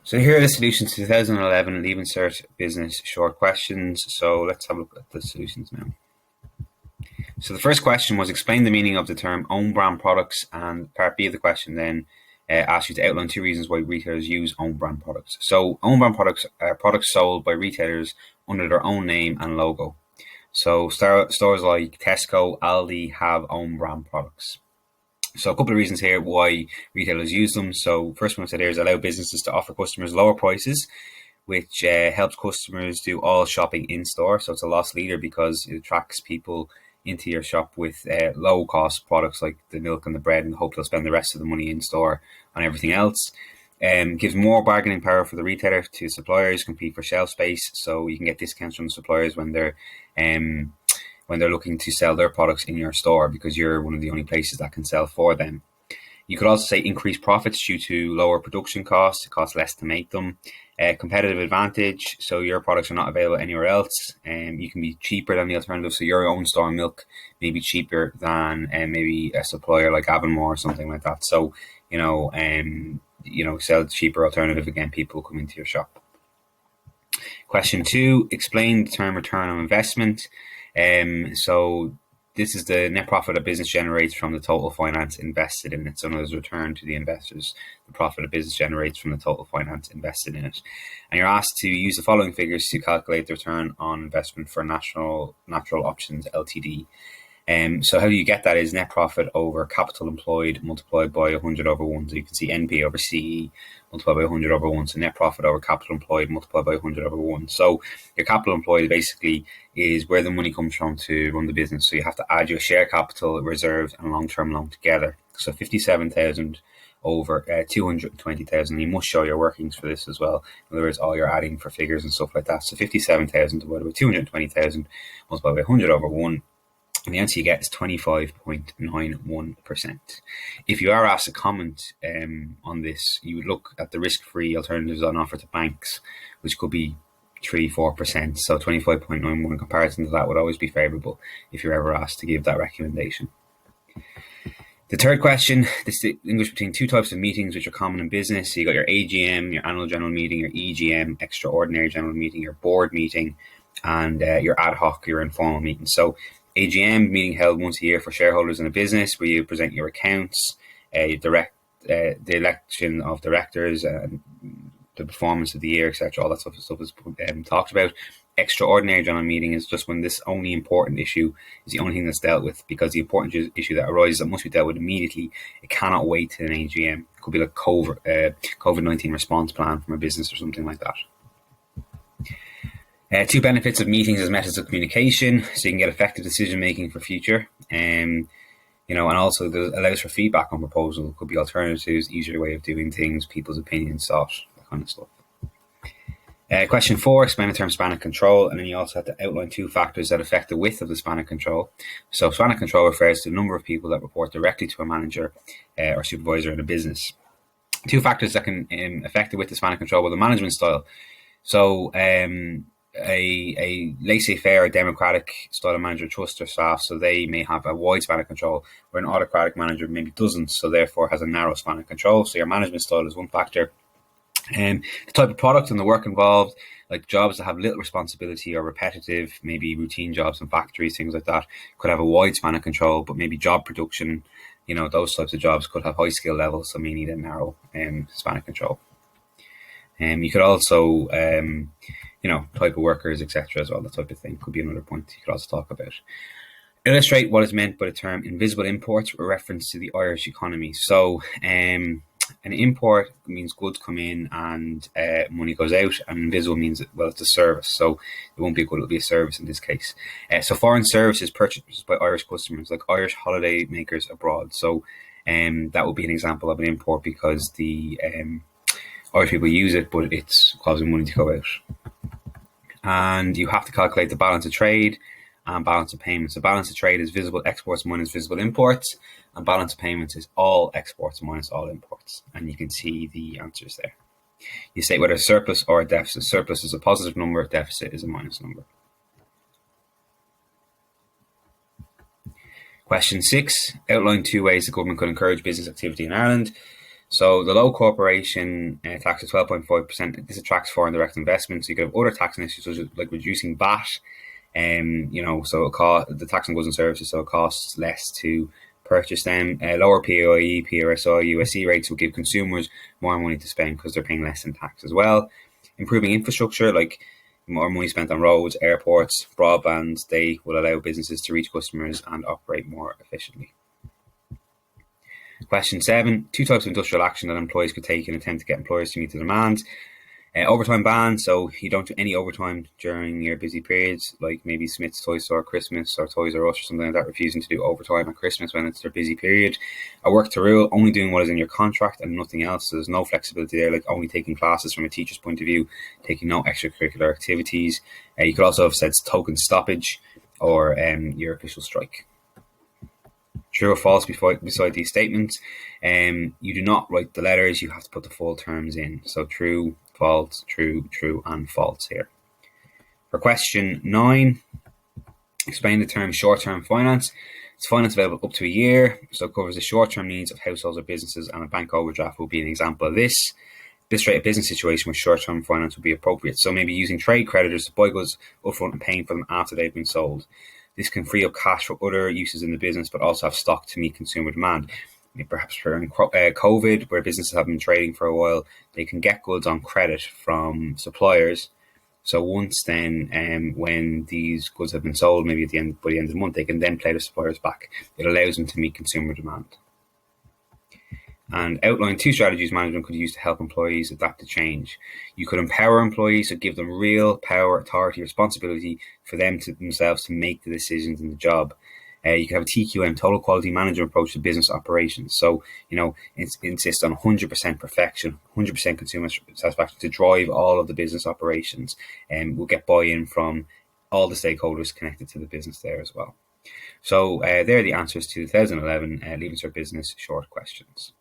So here are the solutions to 2011 Leaving Cert Business short questions. So let's have a look at the solutions now. So the first question was explain the meaning of the term own brand products, and part B of the question then asks you to outline two reasons why retailers use own brand products. So own brand products are products sold by retailers under their own name and logo. So stores like Tesco, Aldi have own brand products. So a couple of reasons here why retailers use them. So first one I said here is allow businesses to offer customers lower prices, which helps customers do all shopping in store. So it's a loss leader because it attracts people into your shop with low cost products like the milk and the bread, and hope they'll spend the rest of the money in store on everything else. Gives more bargaining power for the retailer to suppliers, compete for shelf space. So you can get discounts from the suppliers when they're looking to sell their products in your store because you're one of the only places that can sell for them. You could also say increased profits due to lower production costs. It costs less to make them. Competitive advantage, so your products are not available anywhere else, and you can be cheaper than the alternative. So your own store milk may be cheaper than maybe a supplier like Avonmore or something like that. So sell cheaper alternative again. People come into your shop. Question 2: explain the term return on investment. So this is the net profit a business generates from the total finance invested in it. So in other words, return to the investors, the profit a business generates from the total finance invested in it. And you're asked to use the following figures to calculate the return on investment for Natural Options Ltd. So how you get that is net profit over capital employed multiplied by 100 over 1. So you can see NP over CE multiplied by 100 over 1. So net profit over capital employed multiplied by 100 over 1. So your capital employed basically is where the money comes from to run the business. So you have to add your share capital, reserves, and long-term loan together. So 57,000 over 220,000. You must show your workings for this as well. In other words, all your adding for figures and stuff like that. So 57,000 divided by 220,000 multiplied by 100 over 1. And the answer you get is 25.91%. If you are asked to comment on this, you would look at the risk-free alternatives on offer to banks, which could be 3-4%. So 25.91 in comparison to that would always be favourable if you're ever asked to give that recommendation. The third question, distinguish between two types of meetings which are common in business. So you got your AGM, your annual general meeting, your EGM, extraordinary general meeting, your board meeting, and your ad hoc, your informal meeting. So AGM, meeting held once a year for shareholders in a business, where you present your accounts, the election of directors, the performance of the year, etc. All that stuff is talked about. Extraordinary general meeting is just when this only important issue is the only thing that's dealt with, because the important issue that arises that must be dealt with immediately, it cannot wait to an AGM. It could be like COVID-19 response plan from a business or something like that. Two benefits of meetings as methods of communication, so you can get effective decision making for future, and also it allows for feedback on proposals. It could be alternatives, easier way of doing things, people's opinions, thought, that kind of stuff. Question 4, explain the term span of control, and then you also have to outline two factors that affect the width of the span of control. So span of control refers to the number of people that report directly to a manager or supervisor in a business. Two factors that can affect the width of span of control: well, the management style. So a laissez-faire or democratic style of manager trusts their staff, so they may have a wide span of control, where an autocratic manager maybe doesn't, so therefore has a narrow span of control. So your management style is one factor. The type of product and the work involved, like jobs that have little responsibility or repetitive, maybe routine jobs in factories, things like that, could have a wide span of control, but maybe job production, those types of jobs could have high skill levels, so may need a narrow span of control. You could also type of workers, etc. as well, that type of thing could be another point you could also talk about. Illustrate what is meant by the term invisible imports, with reference to the Irish economy. So an import means goods come in and money goes out, and invisible means, well, it's a service, so it won't be a good, it'll be a service in this case. So foreign services purchased by Irish customers, like Irish holiday makers abroad. So that would be an example of an import, because the Irish people use it, but it's causing money to go out. And you have to calculate the balance of trade and balance of payments. So balance of trade is visible exports minus visible imports, and balance of payments is all exports minus all imports. And you can see the answers there. You state whether a surplus or a deficit. Surplus is a positive number, deficit is a minus number. Question 6, outline two ways the government could encourage business activity in Ireland. So the low corporation tax of 12.5%, this attracts foreign direct investments. So you could have other tax initiatives like reducing VAT, so the tax on goods and services, so it costs less to purchase them. Lower POE, PRSI, USC rates will give consumers more money to spend because they're paying less in tax as well. Improving infrastructure, like more money spent on roads, airports, broadband, they will allow businesses to reach customers and operate more efficiently. Question 7, 2 types of industrial action that employees could take in an attempt to get employers to meet the demands. Overtime ban, so you don't do any overtime during your busy periods, like maybe Smith's Toy Store Christmas or Toys R Us or something like that, refusing to do overtime at Christmas when it's their busy period. A work to rule, only doing what is in your contract and nothing else. So there's no flexibility there, like only taking classes from a teacher's point of view, taking no extracurricular activities. You could also have said token stoppage or your official strike. True or false beside these statements. You do not write the letters, you have to put the full terms in. So true, false, true, and false here. For question 9, explain the term short-term finance. It's finance available up to a year, so it covers the short-term needs of households or businesses, and a bank overdraft will be an example of this. Illustrate a business situation where short-term finance would be appropriate. So maybe using trade creditors to buy goods upfront and paying for them after they've been sold. This can free up cash for other uses in the business, but also have stock to meet consumer demand. Perhaps during COVID, where businesses have been trading for a while, they can get goods on credit from suppliers. So once then, when these goods have been sold, maybe by the end of the month, they can then pay the suppliers back. It allows them to meet consumer demand. And outline 2 strategies management could use to help employees adapt to change. You could empower employees, so give them real power, authority, responsibility for themselves to make the decisions in the job. You can have a TQM, total quality management approach to business operations. So, insist on 100% perfection, 100% consumer satisfaction to drive all of the business operations. And we'll get buy-in from all the stakeholders connected to the business there as well. So there are the answers to 2011 Leaving Cert Business short questions.